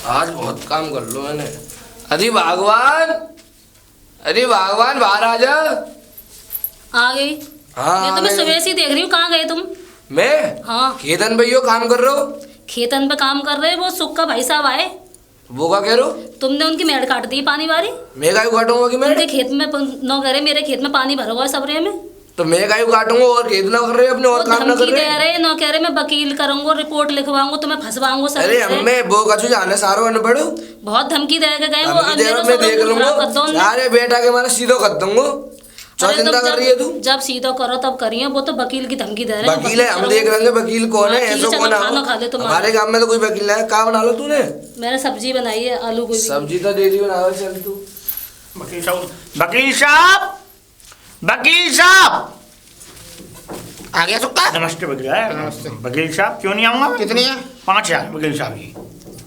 आज बहुत काम कर लो मैंने। अरे भगवान, अरे भगवान बाहर आ जा। आ गई। हाँ, मैं तुम्हें सुबह से ही देख रही हूँ, कहाँ गए तुम? मैं हाँ, खेतन भैया काम कर रहा हूँ। खेतन पे काम कर रहे, वो सुख का भाई साहब आए। वो क्या कह रहे हो? तुमने उनकी मेड़ काट दी पानी वाली। मैं कायू काटूंगा कि मैं? उनके खेत में नौ करे, मेरे खेत में पानी भरा हुआ है सबरे में। तो मैं कायू काटूंगा और खेत ना कर रहे अपने और काम ना कर धमकी रहे। दे रहे, नौ कह रहे मैं वकील करूंगा, रिपोर्ट लिखवाऊंगा, तुम्हें फंसवाऊंगा सब। अरे हमें वो कछु जाने सारो अनपढ़। बहुत धमकी दे के गए वो। मैं देख लूंगा। अरे बेटा के मारा सीधो कर दूंगा। चिंता कर रही है तू? जब सीधो करो तब करिए। वो तो वकील की धमकी दे रहे हैं। वकील है, हम देख लेंगे वकील कौन है। ऐसा कौन है? हमारे गांव में तो कोई वकील है। क्या बना लो तूने? मैंने सब्जी बनाई है, आलू गोभी। सब्जी तो दे दी बनाओ। चल तू। वकील साहब, वकील साहब, वकील साहब आ गया सुक्का। नमस्ते वकील। नमस्ते। वकील साहब क्यों नहीं आऊंगा? कितनी है? 5000 वकील साहब जी।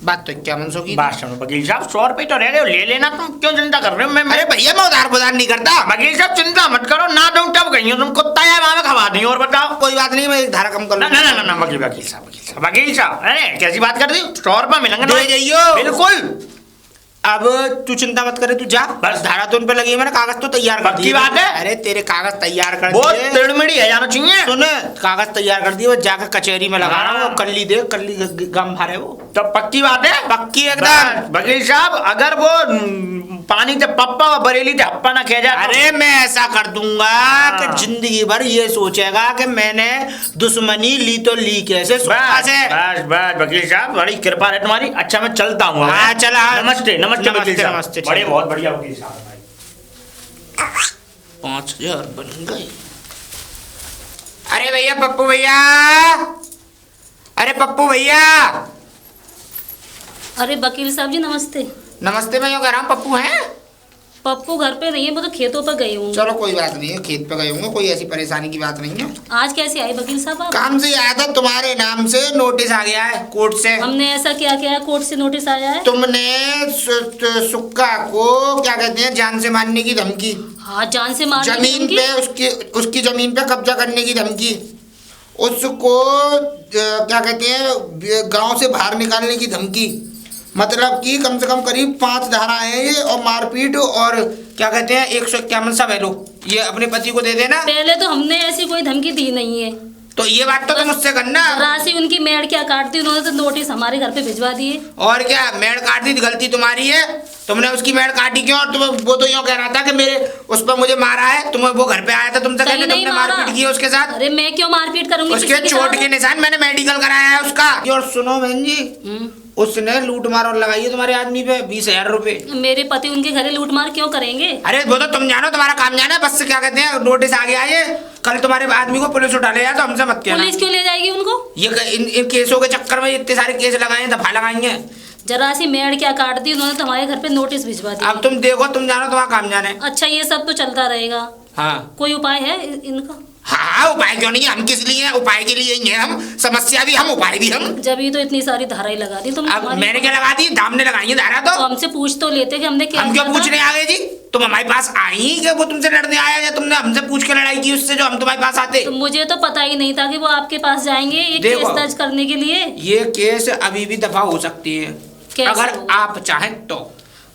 बात तो क्या मनसो की? बात सुनो वकील साहब, 100 रुपये तो रह गए, ले लेना। तुम क्यों चिंता कर रहे हो? मैं अरे भैया मैं उधार पुधार नहीं करता। वकील साहब चिंता मत करो, ना दूं तब कहीं तुम कुत्ता या वहां खवा दी। और बताओ। कोई बात नहीं, मैं एक धारा कम कर ना लूंगा। ना ना ना वकील वकील साहब, वकील साहब, वकील साहब, अरे कैसी बात कर दी? 100 रुपये मिलेंगे दे जाइयो। बिल्कुल। अब तू चिंता मत करे, तू जा। बस। धारा तो उन पे लगी है, मैंने कागज तो तैयार कर पक्की दिए। बात है? अरे तेरे कागज तैयार कर बहुत दिए। तिड़मिड़ी है, जाना चाहिए। सुन, कागज तैयार कर दिए, वो जाकर कचहरी में लगा रहा हूँ। कल ही दे, कल ही गम भरे वो। तो पक्की बात है? पक्की एकदम। वकील साहब अगर वो पानी से पप्पा और बरेली से हप्पा ना कह जाए। अरे मैं ऐसा कर दूंगा कि जिंदगी भर ये सोचेगा कि मैंने दुश्मनी ली तो ली कैसे सुक्का से। बस बस वकील साहब, बड़ी कृपा है तुम्हारी। अच्छा मैं चलता हूँ। हाँ चला। नमस्ते नमस्ते वकील साहब। नमस्ते। बड़े बहुत बढ़िया वकील साहब भाई। 5000 बन गए। अरे भैया पप्पू भैया, अरे पप्पू भैया। अरे वकील साहब जी नमस्ते। नमस्ते, मैं यूँ कह रहा हूँ पप्पू हैं? पप्पू घर पे नहीं है, वो तो खेतों पर गए होंगे। चलो कोई बात नहीं है, खेत पे गए होंगे, कोई ऐसी परेशानी की बात नहीं है। आज कैसे आए वकील साहब आप? काम से आया था, तुम्हारे नाम से नोटिस आ गया है कोर्ट से। हमने ऐसा क्या किया है कोर्ट से नोटिस आया है? तुमने सुक्का को क्या कहते हैं, जान से मारने की धमकी। हाँ, जान से मारने की जमीन धमकी? पे उसकी जमीन पे कब्जा करने की धमकी। उसको क्या कहते हैं, गांव से बाहर निकालने की धमकी। मतलब कि कम से कम करीब 5 धाराएं हैं ये, और मारपीट, और क्या कहते हैं 151 सब है। लो ये अपने पति को दे देना। पहले तो हमने ऐसी कोई धमकी दी नहीं है। तो ये बात तो तुम मुझसे करना। राशि उनकी मेड़ क्या काट दी, उन्होंने तो नोटिस हमारे घर पे भिजवा दिए। और क्या, मेड़ काट दी, गलती तुम्हारी है। तुमने उसकी मेड़ काटी क्यों? और तुम्हें वो तो यूँ कह रहा था कि मेरे उस पर मुझे मारा है। तुम्हें वो घर पे आया था तुमसे कहने, तुमने मारपीट की है उसके साथ। अरे मैं क्यों मारपीट करूंगी? उसके चोट के निशान मैंने मेडिकल कराया है उसका। और सुनो बहन जी, उसने लूट मार और लगाई है तुम्हारे आदमी पे 20,000 रुपए। मेरे पति उनके घरे लूट मार क्यों करेंगे? अरे वो तो तुम जानो, तुम्हारा काम जाना है। बस से क्या कहते हैं, नोटिस आ गया ये। कल तुम्हारे आदमी को पुलिस उठा ले जाए तो हमसे मत कहना। पुलिस क्यों ले जाएगी उनको? ये इन केसों के चक्कर में इतने सारे केस लगाए हैं, दफा लगाएंगे। जरा सी मेड़ क्या काट दी, उन्होंने तुम्हारे घर पे नोटिस भिजवा दिया। अब तुम देखो, तुम जानो, तुम्हारा काम जाना है। अच्छा, ये सब तो चलता रहेगा। हाँ कोई उपाय है इनका? हाँ, उपाय क्यों नहीं है? हम किस लिए हैं? उपाय के लिए ही हैं हम। समस्या भी हम, उपाय भी हम। जब ही तो इतनी सारी धाराएं लगा दी तुम। अब मैंने क्या लगा दी? दाम ने लगाई है धारा। तो हमसे पूछ तो लेते कि हमने क्या हम क्यों किया था? पूछने आ गए जी? तुम हमारे पास आई कि वो तुमसे लड़ने आया, या तुमने हमसे पूछ के लड़ाई की उससे जो हम तुम्हारे पास आते? तो मुझे तो पता ही नहीं था कि वो आपके पास जाएंगे ये केस देखो, दर्ज करने के लिए। ये केस अभी भी दफा हो सकती है अगर हो? आप चाहें तो।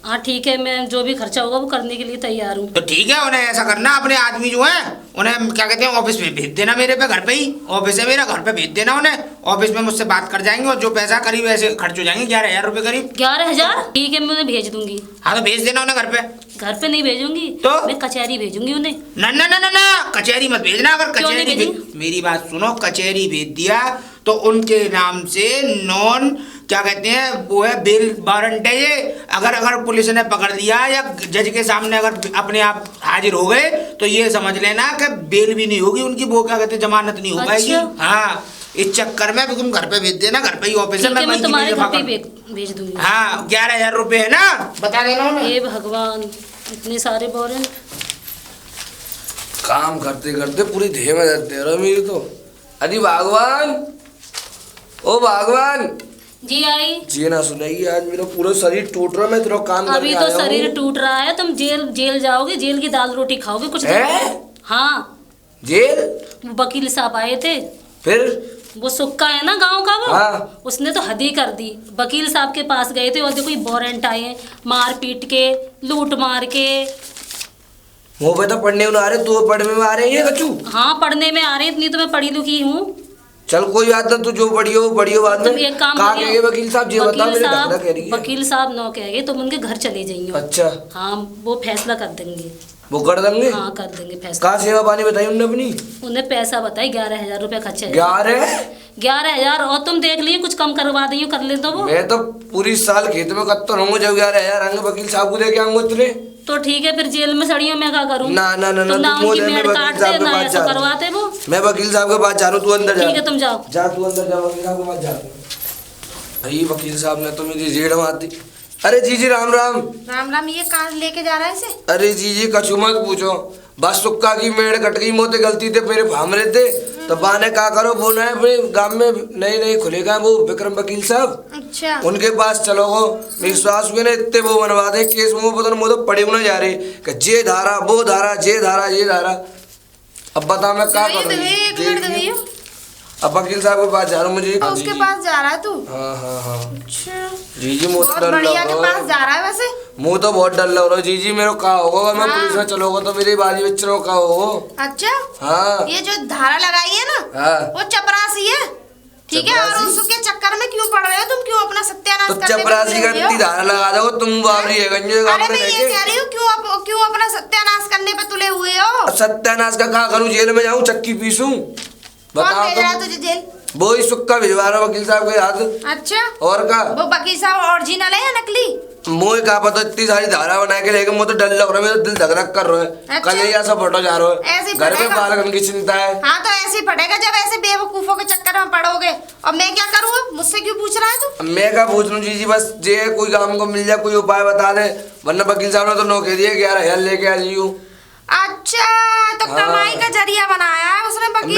हाँ ठीक है, मैं जो भी खर्चा होगा वो करने के लिए तैयार हूँ। तो ठीक है, उन्हें ऐसा करना, अपने आदमी जो है उन्हें क्या कहते हैं ऑफिस में भेज देना। मेरे पे घर पे ही ऑफिस है मेरा, घर पे भेज देना उन्हें। ऑफिस में मुझसे बात कर जाएंगे, और जो पैसा करीब ऐसे खर्च हो जाएंगे 11,000 रुपए करीब। 11,000? ठीक है, मैं उन्हें भेज दूंगी। हाँ तो भेज देना उन्हें घर पे। घर पे नहीं भेजूंगी तो? मैं कचहरी भेजूंगी उन्हें। ना ना ना ना ना, कचहरी मत भेजना। अगर क्यों नहीं कचहरी मेरी बात सुनो, कचहरी भेज दिया तो उनके नाम से नॉन क्या कहते हैं वो है बेल वारंट है ये। अगर पुलिस ने पकड़ लिया या जज के सामने अगर अपने आप हाजिर हो गए तो ये समझ लेना कि बेल भी नहीं होगी उनकी, वो क्या कहते हैं जमानत नहीं हो पाएगी। अच्छा। हाँ, इस चक्कर में तुम घर पे भेज देना, घर पे ही ऑफिस है। मैं तुम्हारे घर पे भेज दूंगी। हाँ, 11,000 रुपए है ना, बता देना उन्हें। हे भगवान, इतने सारे वारंट। काम करते करते पूरी देह में दर्द दे रहा मेरी तो। अरे भगवान, ओ भगवान जी आई जी ना सुनाइए। आज मेरा पूरा शरीर टूट रहा है, मैं तेरा काम करके अभी तो आया शरीर हूँ। टूट रहा है, तुम जेल जाओगे, जेल की दाल रोटी खाओगे कुछ दिन। हैं? हाँ, जेल? वकील साहब आए थे। फिर वो सुक्का है ना गांव का वो, हाँ। उसने तो हद ही कर दी। वकील साहब के पास गए थे और देखो ये वारंट आए हैं, मार पीट के, लूट मार के। वो पे तो पढ़ने में आ रहे, तू पढ़ने में आ रहे हैं कचू। हाँ पढ़ने में आ रहे, इतनी तो मैं पढ़ी लिखी हूँ। चल कोई बात ना, तू जो पढ़ियो वो पढ़ियो बाद तुम में। एक काम कहाँ करियो, कहेंगे वकील साहब जी, बता मेरे धंधा कह रही है। वकील साहब नो कहेंगे, तुम उनके घर चले जाइयो। अच्छा, हाँ वो फैसला कर देंगे। वो कर देंगे। हाँ कर देंगे फैसला। कहाँ सेवा पानी बताई उन्होंने अपनी? उन्हें पैसा बताई 11,000 रुपया खर्चा है। 11,000? और तुम देख लिए कुछ कम करवा दियो, कर ले तो वो। मैं तो पूरी साल खेत में कत्तो रहूंगा, जब 11,000 आएंगे वकील साहब को दे के आऊंगा तुझे। तो ठीक है, फिर जेल में सड़ियों मैं क्या करूँ? ना ना ना, तुम ना तू उनकी मैं मेड़ वकील काटते साहब के ना पास ऐसा जा रहा हूं। करवाते वो। मैं वकील साहब के पास जा रहा हूँ, तू अंदर जा। ठीक है तुम जाओ। जा तू अंदर जा, वकील साहब के पास जा। भाई वकील साहब ने तो मेरी जेड़ मार दी। अरे जी राम राम। राम राम। ये कहाँ लेके जा रहा है इसे? अरे जी कछु मत पूछो, बस सुक्का की मेड़ कट गई, मोते गलती थे मेरे फाम रहे थे तो बाने का करो, वो ना अपने गांव में नए खुलेगा वो विक्रम वकील साहब, अच्छा। उनके पास चलो गो। विश्वास हुए ना इतने वो बनवा दे केस में, वो पता नहीं पड़े ना जा रहे कि जे धारा वो धारा जे धारा ये धारा। अब बता मैं क्या करूँ? अब वकील साहब के पास जा रहा हूँ। मुझे उसके पास जा रहा है तू? हाँ हाँ हाँ अच्छा, जी मुझे बहुत डर लग बढ़िया के रहा पास है। जा रहा है वैसे। मुझे तो बहुत डर लग रहा है जी मेरे का होगा, मैं हाँ। पुलिस में चलोगा तो मेरी बाली बच्चों का होगा। अच्छा हाँ ये जो धारा लगाई है ना, हाँ। वो चपरासी है, ठीक है। और चपरासी? उसके चक्कर में क्यों पड़ रहे हो तुम? क्यों अपना सत्यानाश तो करने में चपरासी तुले का हुए हो? इतनी धारा लगा दो तुम बाबरी है गंजे अरे गांव में मैं ये रह कह रही हूँ, क्यों अपना सत्यानाश करने पे तुले हुए हो? के सत्यानाश का क्या करूँ? जेल में जाऊँ चक्की पीसूं? कौन बताओ भेज रहा है तुम। तुझे जेल? वो ही सुक्का भिजवा रहा वकील साहब के हाथ। अच्छा, और का वो वकील साहब ओरिजिनल है या नकली? मोह का पता इतनी सारी धारा बना के लेके मुझे तो डर लग रहा है, मेरा दिल धक धक कर रहा है। अच्छा। कल ही ऐसा फोटो जा रहा है, ऐसे ही घर में फटेगा। बालकन की चिंता है। हाँ तो ऐसे ही फटेगा जब ऐसे बेवकूफों के चक्कर में पड़ोगे। और मैं क्या करूँ? मुझसे क्यों पूछ रहा है तू? अब मैं क्या पूछ लूँ जी बस जे कोई काम को मिल जाए, कोई उपाय बता दे, वरना वकील साहब ने तो नो कह दिया 11,000 लेके आ जाइयो। अच्छा, तो हाँ। कमाई का जरिया बनाया है उसने वकील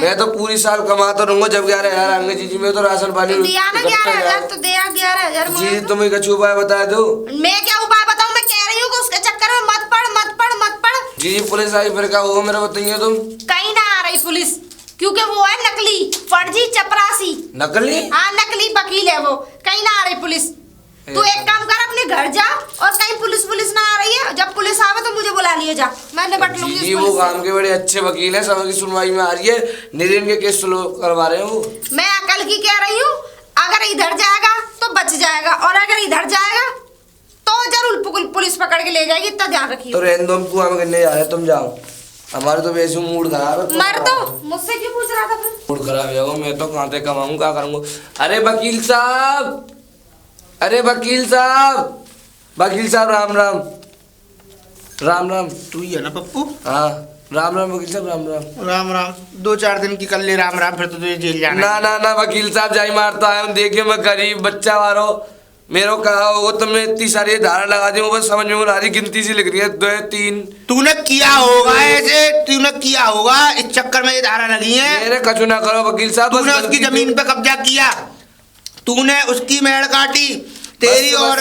मैं तो पूरी साल कमाता रहूंगा, जब 11,000 आएंगे जी मैं तो राशन पानी दिया ना 11,000, तो दिया 11,000 जी। तुम एक अच्छी उपाय बता दो। मैं क्या उपाय बताऊं? मैं कह रही हूँ कि उसके चक्कर में मत पड़ मत पड़ मत पड़। जी पुलिस आई फिर क्या होगा मेरा बताइए तुम? कहीं ना आ रही पुलिस, क्योंकि वो है नकली, फर्जी, चपरासी। नकली? हाँ नकली वकील है वो, कहीं ना आ रही पुलिस। तू एक काम कर, अपने घर जा, और कहीं पुलिस ना आ रही है, जब पुलिस आवे तो मुझे बुला लियो, जा, मैं निपट लूंगी जी उस वो पुलिस से। काम के बड़े अच्छे वकील हैं, सबकी सुनवाई में आ रही है, निरीन के केस स्लो करवा रहे हैं वो। मैं अकल की कह रही हूँ, अगर इधर जाएगा तो बच जाएगा, और अगर इधर जाएगा तो जरूर पुलिस पकड़ के ले जाएगी, इतना ध्यान रखिए। तो रहने दो, हम कुआं में करने जा रहे हैं, तुम जाओ। हमारे तो वैसे मूड खराब है। मर तो मुझसे क्यों पूछ रहा था फिर? मूड खराब है, मैं तो कहाँ से कमाऊँ, क्या करूँगा? अरे वकील साहब, अरे वकील साहब, वकील साहब राम राम। राम राम। तू ही है ना पप्पू? हाँ राम राम वकील साहब, राम राम। राम राम। 2-4 दिन की कर ले राम राम, फिर तो तुझे जेल जाना ना ना ना वकील साहब जाई मारता है, देखिए मैं गरीब बच्चा वारो, मेरो कहा हो तुमने इतनी सारी धारा लगा दी, वो बस समझ में आ रही, गिनती सी लिख रही है 2 3। तूने किया होगा ऐसे, तूने किया होगा, इस चक्कर में ये धारा लगी है। मेरे कछु ना करो वकील साहब, तूने उसकी जमीन पे कब्जा किया, तूने उसकी मेड़ काटी, तेरी और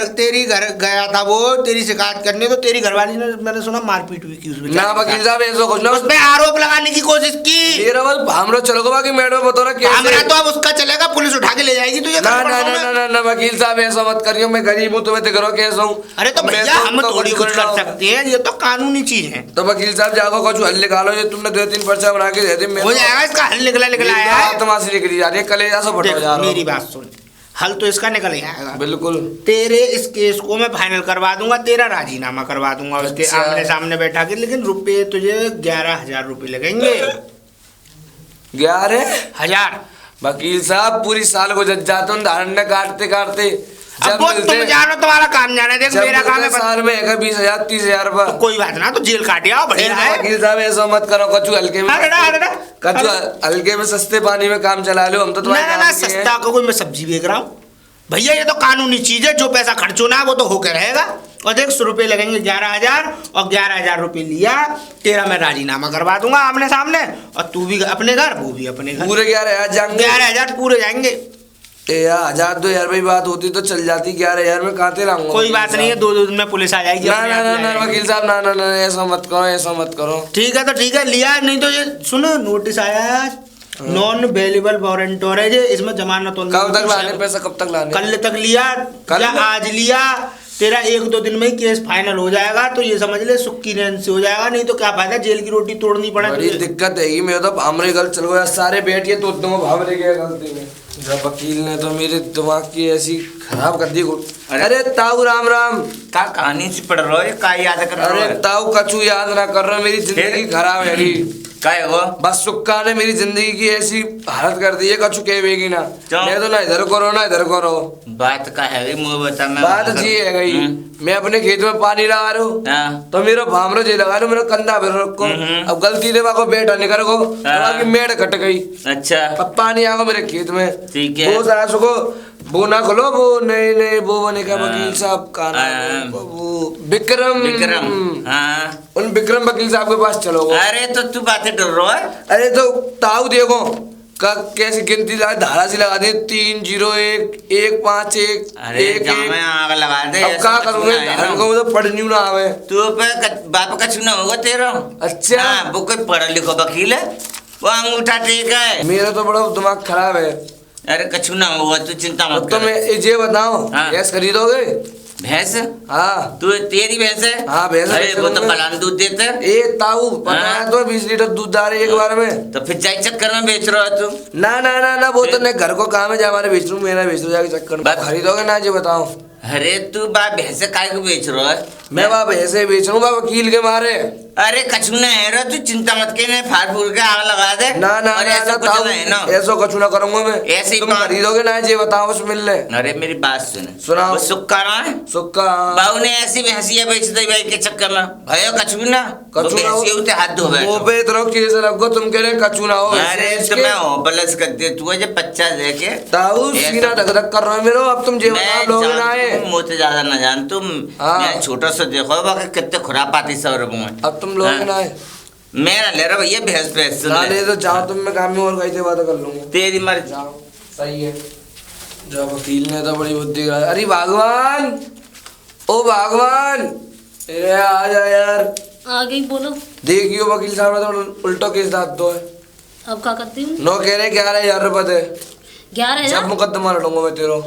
तेरी घर गया था वो तेरी शिकायत करने, तो तेरी घरवाली ने मैंने सुना मारपीट हुई की उसमें। ना वकील साहब ऐसा कुछ ना, उस पे आरोप लगाने की कोशिश की। मेरा बस हमरो चलो बाकी मैडम बता रहा कैसे। हमरा तो अब उसका चलेगा, पुलिस उठा के ले जाएगी तुझे। ना ना ना ना ना ना वकील साहब ऐसा मत करियो, मैं गरीब हूँ, तुम्हें करो कैसा हूँ। अरे तो भैया हम थोड़ी कुछ कर सकते हैं, ये तो कानूनी चीज है। तो वकील साहब जाओ कुछ हल निकालो, ये तुमने 2-3 पर्चा बना के दे दी, हो जाएगा इसका हल, निकला है। तुम्हारी निकली जा रही है, कलेजा से फटो जा रहा हूं। मेरी बात सुन, हल तो इसका निकल जाएगा बिल्कुल। तेरे इस केस को मैं फाइनल करवा दूंगा, तेरा राजीनामा करवा दूंगा उसके अच्छा। आमने सामने बैठा के, लेकिन रुपए तुझे 11,000 रुपए लगेंगे। 11,000? वकील साहब पूरी साल गुजर जाता हूँ धारण काटते काटते, अब वो तुम जानो, तुम्हारा काम जाना है, देख मेरा काम है। साल में 20,000 30,000 रुपए। तो कोई बात ना, तो जेल काटे आओ, बढ़िया है। वकील साहब ऐसा मत करो, कछु हल्के में कछु हल्के में सस्ते पानी में काम चला लो, हम तो तुम्हारे ना सस्ता को कोई मैं सब्जी बेच रहा हूँ भैया, ये तो कानूनी चीज है, जो पैसा खर्च होना है वो तो होकर रहेगा। और देख 100 रुपये लगेंगे 11,000, और 11,000 रुपये लिया, तेरा मैं राजीनामा करवा दूंगा आमने सामने, और तू भी अपने घर, वो भी अपने घर, पूरे 11,000 जाएंगे। 11,000 पूरे जाएंगे। ए यार 1000-2000 रुपये बात होती तो चल जाती, 11,000 में कहाँ ते रहूंगा। कोई बात नहीं है, 2 दिन में पुलिस आ जाएगी। ना ना ना ना वकील साहब, ना ना ना ऐसा मत करो, ऐसा मत करो। ठीक है तो ठीक है, लिया नहीं तो ये सुनो, नोटिस आया है आज, नॉन अवेलेबल वारंटर है ये, इसमें जमानत होनी। कब तक लाने पैसा, कब तक लाने? कल तक लिया या आज लिया, तेरा 1-2 दिन में ही केस फाइनल हो जाएगा, तो ये समझ ले सुक्की नैन से हो जाएगा, नहीं तो क्या फायदा, जेल की रोटी तोड़नी पड़े। बड़ी दिक्कत है मेरे तो, हमरे गल चल गया सारे बैठिए तो तुम भावरे गए गलती में। जब वकील ने तो मेरे दिमाग की ऐसी खराब कर दी। अरे ताऊ राम राम। का कहानी से पढ़ रहे हो, का याद कर रहे हो? अरे ताऊ कछु याद ना कर रहा, मेरी जिंदगी खराब है री। का है वो? बस सुक्का ने मेरी जिंदगी की ऐसी हालत कर दी है, कछु कहेगी ना। मैं तो ना इधर करो ना इधर करो। बात का है मुँह बता। मैं बात जी है गई, मैं अपने खेत में पानी लगा रहा हूँ हाँ। तो मेरा भामरो जी लगा रहा मेरा कंधा भर रखो। अब गलती से को बेटा निकल गो, मेड़ कट गई। अच्छा अब पानी आ गया मेरे खेत में। ठीक है। वो सारा सुको वो ना खोलो, वो नहीं नहीं वो बने का वकील साहब का नाम वो विक्रम। हाँ। उन विक्रम वकील साहब के पास चलो। अरे तो तू बातें डर रहा है? अरे तो ताऊ देखो कैसी गिनती धारा सी लगा दी, 3 0 1 1 5 1 अरे 1 जामे आग लगा दे। अब क्या करूँ मैं, तो पढ़नी ना आवे। तू पे बाप का चुना होगा तेरा। अच्छा हाँ, वो कोई पढ़ा लिखा वकील है, वो अंगूठा टेक है। मेरा तो बड़ा दिमाग खराब है। अरे कछु ना होगा, तू चिंता मत तो कर। मैं ये बताओ हाँ। गैस खरीदोगे? भैंस? हाँ तू तेरी भैंस है? हाँ भैंस। अरे वो तो कलान दूध देते हैं। ए ताऊ बताया तो 20 लीटर दूध आ रही है एक बार में। तो फिर जाई चक्कर में बेच रहा है तू? ना ना ना ना वो तो नहीं, घर को काम है जो हमारे बेच लूँ, मेरा बेच लूँ जाके चक्कर में। खरीदोगे ना ये बताओ? अरे तू बा भैंसे काय को बेच रहा है? मैं बाप ऐसे बेच रहा हूँ वकील के मारे। अरे कछु ना है रे, तू चिंता मत के, फाड़ फूड़ के आग लगा दे। ना ना और ना ऐसा ना कुछ ताऊ, नहीं ना। ऐसा कुछ ना करूंगा मैं। ऐसे ही तुम बात- खरीदोगे ना ये बताओ बस मिल ले। अरे मेरी बात सुन, सुनाओ। वो सुक्का ना है, सुक्का बाऊ ने ऐसी भैंसिया बेच दी भाई के चक्कर में। भयो कछु भी ना, वो कछु ना हो। भैंसिया उते हाथ धो वो बैठो। पे इतना केस लगो, तुम कह रहे कछु ना हो। अरे तो मैं हो बलस कर दे तू जो 50 दे के। ताऊ सीना धक धक कर रहा है मेरा। अब तुम ये बताओ लोग ना आए। मुझे ज्यादा ना जान तुम। हाँ। मैं छोटा सा देखो बाकी कितने खुरापाती सौरभ में। अब तुम लोग ना आए। मैं ना ले रहा भैया भैंस भैंस सुन ना ले। ले तो जाओ तुम, मैं काम में और कहीं से बात कर लूंगा। तेरी मर्जी। जाओ सही है। जो वकील ने तो बड़ी बुद्धि करा। अरे भगवान, ओ भगवान, अरे आ जा यार। आ गई, बोलो। देखियो वकील साहब ने तो उल्टो केस डाल दो है। अब क्या करती हूँ? नो कह रहे 11,000 रुपए दे। 11,000? सब मुकदमा लड़ूंगा मैं तेरो।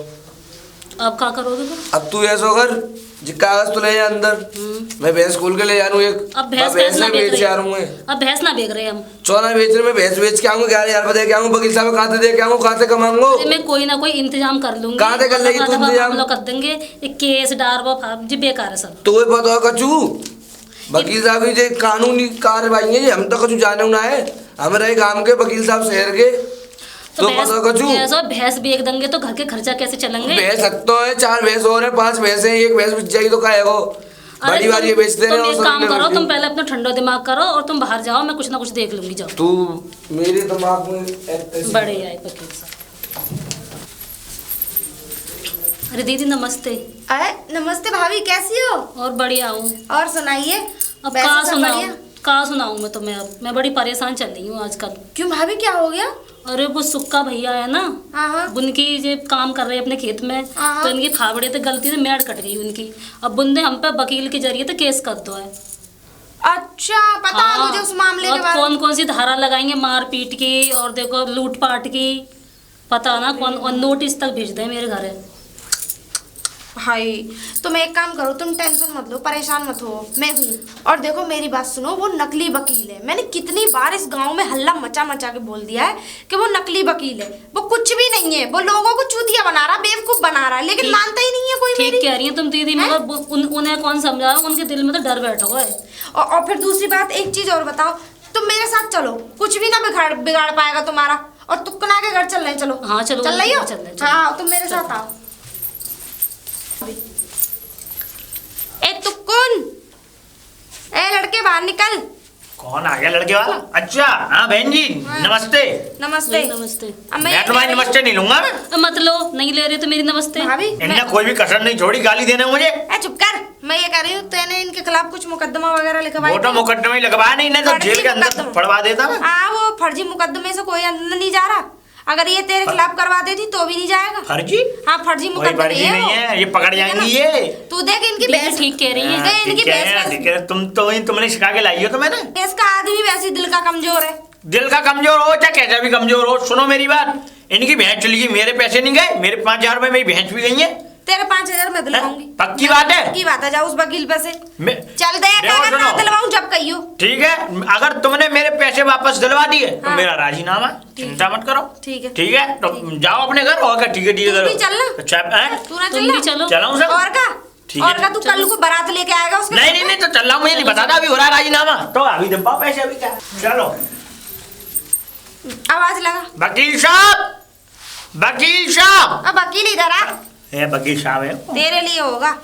अब क्या करोगे तुम? अब तू ऐसा कर, जी कागज तो ले जा अंदर, मैं भैंस खोल के ले जा रहा हूँ एक। अब भैंस ना बेच बेच जा रहा हूँ रहे, मैं। अब भैंस ना बेच रहे हम। चौना बेच रहे, मैं भैंस बेच के आऊंगा, 11,000 रुपए दे के आऊंगा, वकील साहब खाते दे के आऊंगा, खाते कमाऊंगा। अरे मैं कोई ना कोई इंतजाम कर लूंगी। कहाँ से कर लेगी तू इंतजाम? हम लोग कर देंगे। एक केस डारवा जी बेकार है सब। तो पता हो कचू वकील साहब की जो कानूनी कार्रवाई है, हम तो कचू जाने ना है, हम रहे गांव के वकील साहब शहर के। तो पता हो कचू भैंस बेच देंगे तो घर के खर्चा कैसे चलेंगे? भैंस सकते है, 4 भैंस और है, 5 भैंस है, एक भैंस बेच जाएगी तो क्या है वो बड़ी बारी बेचते रहे। एक काम करो, तुम पहले अपना ठंडा दिमाग करो और तुम बाहर जाओ, मैं कुछ ना कुछ देख लूंगी। जाओ तू मेरे दिमाग में बड़े आए वकील साहब। अरे दीदी नमस्ते। अरे नमस्ते भाभी, कैसी हो? और बढ़िया हूँ। और सुनाइए। अब वैसे कहाँ सब सुनाऊँ, बढ़िया? कहाँ सुनाऊँ मैं तुम्हें? अब मैं बड़ी परेशान चल रही हूँ आजकल। क्यों भाभी, क्या हो गया? अरे वो सुक्का भैया है ना, हाँ हाँ। उनकी ये काम कर रहे हैं अपने खेत में, हाँ। तो इनकी फावड़े तो गलती से मेड़ कट गई उनकी। अब बुंदे हम पे वकील के जरिए तो केस कर दो है। अच्छा, पता है मुझे उस मामले के बारे में। कौन कौन सी धारा लगाएंगे, मार पीट की और देखो लूट पाट की, पता ना कौन, और नोटिस तक भेज दे मेरे घर। भाई तुम एक काम करो, तुम टेंशन मत लो, परेशान मत हो, मैं हूँ। और देखो मेरी बात सुनो, वो नकली वकील है। मैंने कितनी बार इस गांव में हल्ला मचा मचा के बोल दिया है कि वो नकली वकील है। वो कुछ भी नहीं है, वो लोगों को चूतिया बना रहा, बेवकूफ बना रहा है, लेकिन मानता ही नहीं है कोई ठीक मेरी। कह रही है तुम दीदी, मगर उन्हें कौन समझाओ, उनके दिल में तो डर बैठा हुआ है। और फिर दूसरी बात, एक चीज और बताओ, तुम मेरे साथ चलो, कुछ भी ना बिगाड़ पाएगा तुम्हारा। और तुक्कना के घर चल रहे हैं, चलो। हाँ चलो, चल रही हो? चल रहे, चलो। हाँ तुम मेरे साथ आओ। ए तुक्कुन, ए लड़के बाहर निकल। कौन आ गया लड़के वाला? अच्छा हाँ बहन जी, नमस्ते। नमस्ते। नमस्ते। अब मैं तुम्हारी नमस्ते नहीं लूंगा। मत लो, नहीं ले रहे तो मेरी नमस्ते। भाभी इनने कोई भी कसर नहीं छोड़ी गाली देने मुझे। ए चुप कर, मैं ये कह रही हूँ, तूने इनके खिलाफ कुछ मुकदमा वगैरह लिखवाया? वो तो मुकदमे लगवाया नहीं, तो जेल के अंदर पड़वा देता मैं। हाँ, वो फर्जी मुकदमे से कोई अंदर नहीं जा रहा। अगर ये तेरे खिलाफ करवा देती तो भी नहीं जाएगा। फर्जी? हाँ फर्जी कोई मुकदमा फर्जी है वो। नहीं है, ये पकड़ जाएंगी ये। तू देख इनकी बिल्कुल बहस ठीक कह रही है। देख इनकी ठीक है, बहस ठीक है, तुमने सिखा के लाई हो तो मैंने। इसका आदमी वैसे दिल का कमजोर है। दिल का कमजोर हो चाहे कैसा भी कमजोर हो, सुनो मेरी बात, इनकी भैंस चली गई, मेरे पैसे नहीं गए, मेरे 5,000 रुपए मेरी भैंस भी गई है। तेरे 5,000 मैं दिलवाऊंगी। पक्की बात है? पक्की बात है, जाओ उस वकील पे से मैं- चल दे, देखो अगर ना सुनो। दिलवाऊं जब कहियो। ठीक है, अगर तुमने मेरे पैसे वापस दिलवा दिए तो हाँ। मेरा राजीनामा, चिंता मत करो। ठीक है। ठीक है, तो जाओ अपने घर और क्या। ठीक है, ठीक है, तू भी करो। चलना। अच्छा, हैं? तू ना तुम चलना? भी चलो। चलाऊं सब? और का? ठीक है, और का तू कल को बारात लेके आएगा उसके नहीं नहीं नहीं, तो चल रहा हूँ, मुझे नहीं बताता अभी हो रहा राजीनामा, तो अभी दब्बा पैसे अभी क्या। चलो आवाज लगा। वकील साहब, वकील साहब। अब वकील इधर आ, ये वकील साहब है। तेरे लिए होगा।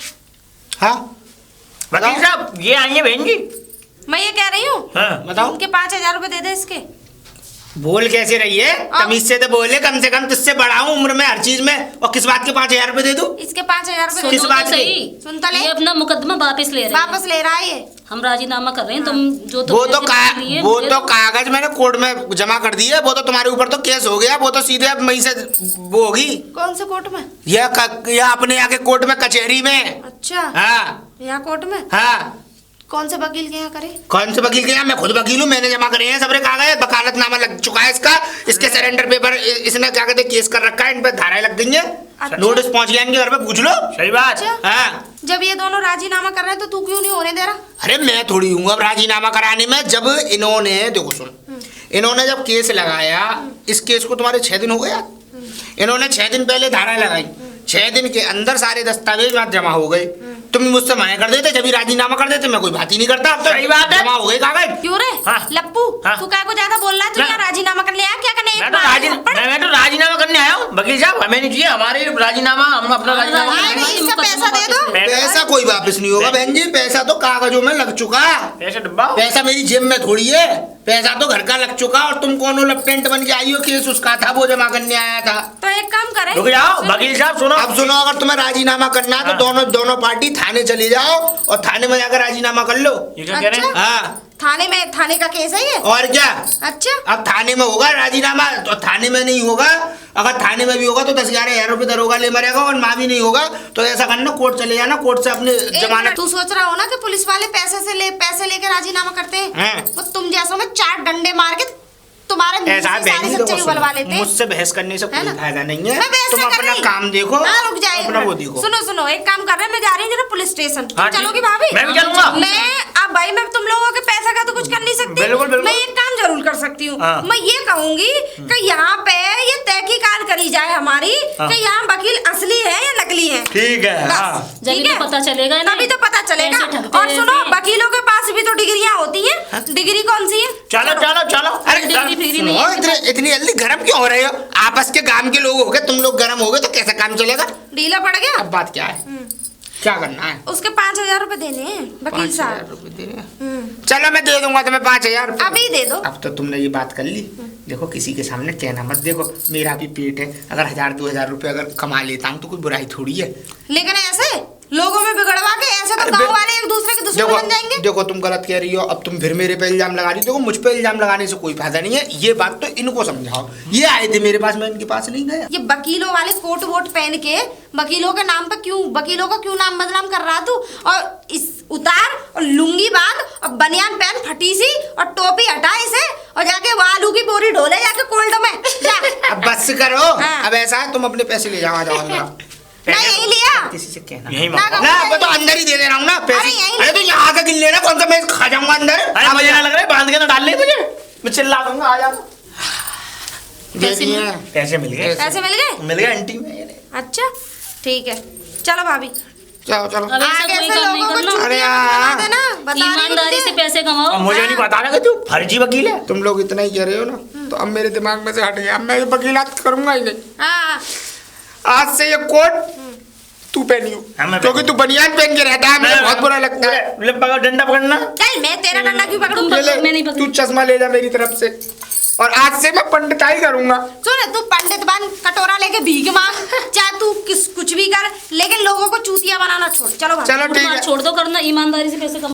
हाँ वकील साहब, ये आई है बहन जी। मैं ये कह रही हूँ, हाँ बताओ। उनके 5,000 रुपए दे दे इसके। बोल कैसे रही है? तमीज से तो बोले, कम से कम तुझसे बड़ा हूँ उम्र में, हर चीज में, और किस बात के 5,000 रुपए दे दूं? इसके 5,000 रुपए किस सुनो बात तो की? सही, सुन तो ले। ये अपना मुकदमा वापस ले रहे हैं। वापस ले रहा है ये। हम राजीनामा कर रहे हैं, तुम जो वो तुमने तो जितने लिए, वो मुझे तो कागज मैंने कोर्ट में जमा कर दिए, वो तो तुम्हारे ऊपर तो केस हो गया, वो तो सीधे अब वहीं से वो होगी। कौन से कोर्ट में? यह अपने यहाँ के कोर्ट में, कचहरी में। अच्छा, हाँ यहाँ कोर्ट में? हाँ। कौन से वकील के यहाँ करे? कौन से वकील के यहाँ? मैं खुद वकील हूँ, मैंने जमा करे हैं सबरे कागज, वकालतनामा लग चुका है इसका, इसके सरेंडर पेपर इसने क्या कहते हैं केस कर रखा है, इन पे धाराएं लग गई अच्छा। हैं, नोटिस पहुंच गया इनके घर पे, पूछ लो। सही बात। अच्छा। हाँ। जब ये दोनों राजीनामा कर रहे हैं तो तू क्यों नहीं होने दे रहा? अरे मैं थोड़ी हूँ अब राजीनामा कराने में, जब इन्होंने देखो सुन, इन्होंने जब केस लगाया, इस केस को तुम्हारे 6 दिन हो गया, इन्होंने 6 दिन पहले धारा लगाई, 6 दिन के अंदर सारे दस्तावेज वहाँ जमा हो गए, तुम मुझसे मना कर देते, जब ही राजीनामा कर देते, मैं कोई बात ही नहीं करता, अब तो सही बात है। जमा हो गए कागज। क्यों रे हाँ। लप्पू, हाँ। तू क्या को ज्यादा बोल रहा है? तू ना। यहाँ राजीनामा करने आया क्या? करने मैं एक तो बार थप्पड़? मैं तो राजीनामा करने आया हूँ वकील साहब, हमें नहीं चाहिए हमारे राजीनामा, हम अपना राजीनामा नहीं, नहीं, इसका पैसा दे दो। पैसा कोई वापस नहीं होगा बहन जी, पैसा तो कागजों में लग चुका, पैसे डब्बा। पैसा मेरी जेब में थोड़ी है, पैसा तो घर का लग चुका, और तुम कौन हो लेफ्टेंट बन के आई हो, केस उसका था, वो जमा करने आया था। तो एक काम करे, रुक जाओ वकील साहब, सुनो। अब सुनो, अगर तुम्हें राजीनामा करना है तो हाँ। दोनों पार्टी थाने चले जाओ और थाने में जाकर राजीनामा कर लो। ये क्या कह रहे हैं? अच्छा। हाँ, थाने का केस है ये? और क्या। अच्छा, अब थाने में होगा राजीनामा, तो थाने में नहीं होगा, अगर थाने में भी होगा तो 10-11 हज़ार रुपये दरोगा ले मरेगा, और माँ भी नहीं होगा तो ऐसा करना, कोर्ट चले जाना, कोर्ट से अपने एक जमानत। मिनट, तू सोच रहा हो ना कि पुलिस वाले पैसे लेके राजीनामा करते हैं? हाँ। वो तुम जैसों में 4 डंडे मार के तुम्हारे मुंह ऐसा से सारी सच्चाई उगलवा लेते हैं। मुझसे बहस करने से है कोई ना? फायदा नहीं है, मैं बहस तुम ना कर अपना रही। काम देखो, हाँ, रुक जाए अपना वो देखो। सुनो एक काम कर रहे हैं, मैं जा रही हूँ जरा पुलिस स्टेशन। तुम हाँ, ठीक। चलोगी भाभी? मैं भी चलूंगा। अब भाई मैं तुम लोगों के पैसे का तो कुछ कर नहीं सकती। बिल्कुल, बिल्कुल। मैं एक काम जरूर कर सकती हूँ, हाँ। मैं ये कहूंगी कि यहाँ पे ये तहकीकात करी जाए हमारी, हाँ। कि यहाँ वकील असली है या नकली है। ठीक है। बस, हाँ। जब ठीक तो है? पता चलेगा ना, तभी तो पता चलेगा। कैसे ठगते और सुनो, रहते हैं। वकीलों के पास भी तो डिग्रियां होती हैं। डिग्री कौन सी है? चलो चलो चलो। अरे डिग्री सुनो, नहीं है। इतनी जल्दी गरम क्यों हो रहे हो? आपस के काम के लोग हो गए, तुम लोग गरम हो गए तो कैसा काम चलेगा? ढीला पड़ गया। अब बात क्या है, क्या करना है? उसके 5,000 रुपए देने हैं वकील 5,000 साहब। रुपए देने? चलो मैं दे दूंगा तुम्हें 5,000 रुपए। अभी दे दो। अब तो तुमने ये बात कर ली, देखो किसी के सामने कहना मत, देखो मेरा भी पेट है, अगर 1,000-2,000 रुपए अगर कमा लेता हूँ तो कोई बुराई थोड़ी है। लेकिन ऐसे लोगों में बिगड़वा के ऐसे तो गांव वाले एक दूसरे के दुश्मन बन जाएंगे। देखो तुम गलत कह रही हो, अब तुम फिर मेरे पे इल्जाम लगा रही हो, देखो मुझ पे इल्जाम लगाने से कोई फायदा नहीं है, ये बात तो इनको समझाओ। ये आए थे मेरे पास, मैं इनके पास नहीं गया। ये वकीलों वाले कोट वोट पहन के वकीलों के नाम पे वकीलों का क्यों नाम बदनाम कर रहा तू? और इस उतार और लुंगी बांध और बनियान पहन फटी सी और टोपी हटा इसे, और जाके वो आलू की बोरी ढोले जाके कोल्ड में जा। अब बस करो। हाँ। अब ऐसा है, तुम अपने पैसे ले जाओ, आ जाओ अंदर। मैं यही लिया। किसी से कहना यही ना, मांगो। ना, मैं तो अंदर ही दे दे रहा हूँ ना पैसे। अरे यहीं- अरे तो यहाँ का गिन लेना, कौन सा मैं खा जाऊंगा अंदर? अरे मुझे ना लग रहा है बांध के ना डाल ले मुझे, मैं चिल्ला दूंगा, आ जा। दे दिए। पैसे मिल गए। पैसे मिल गए? मिल गए आंटी में। अच्छा ठीक है, चलो भाभी चलो चलो। अब ऐसा आगे कोई से काम नहीं लोगों को करना, अरे चूतिया हाँ। बना देना, बता रही हूँ ईमानदारी तुझे। से पैसे अब कमाओ। मुझे नहीं बताना कि तू फर्जी वकील है। तुम लोग इतना ही कह रहे हो ना, तो अब मेरे दिमाग में से हट गया, अब मैं ये वकीलात करूंगा ही नहीं। हाँ, आज से ये कोट तू पहनी हो, हाँ, मैं क्योंकि तू बनियान पहन के रहता है, मुझे बहुत बुरा लगता है। ले पकड़, डंडा पकड़ना। चल मैं तेरा डंडा क्यों पकड़ूं? तुम ये ले, मैं नहीं पकड़ी। तू चश्मा ले जा मेरी तरफ से, और आज से मैं पंडिताई करूंगा। सुन, तू पंडित बन, कटोरा लेके भीख मांग, चाहे तू कुछ भी कर, लेकिन लोगों को चूतिया बनाना छोड़। चलो भाभी। चलो ठीक है। छोड़ दो करना, ईमानदारी से पैसे कमाओ।